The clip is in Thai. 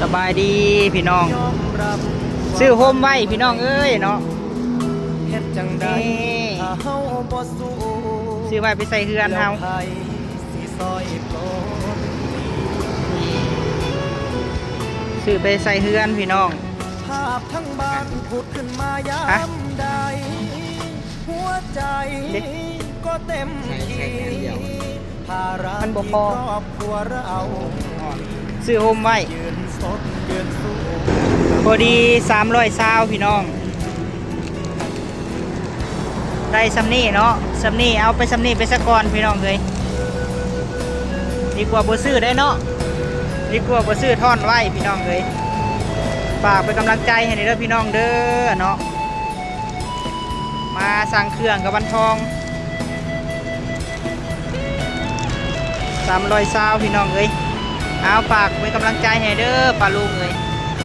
สบายดีพี่น้องซื้อโฮมไว้พี่น้องเอ้ยเนาะนี่ซื้อไว้ไปใส่เฮือนเฮาซื้อไปใส่เฮือนพี่น้องภาพทั้งบ้านพูดขึ้นมายามใดหัวใจก็เต็มที่ภาระที่ครอบครัวเราซื้อโฮมไว้พอดี320พี่น้องได้ซัมนี่เนาะซัมนี่เอาไปซัมนี่ไปสะก่อนพี่น้องเลยดีกว่าบ่ซื้อได้เนาะดีกว่าบ่ซื้อท่อนไว้พี่น้องเลยฝากเป็นกำลังใจให้เด้อพี่น้องเด้อเนาะมาสั่งเครื่องกับวันทอง320พี่น้องเลยเอาฝากเป็นกำลังใจให้เด้อป้าลุงเลย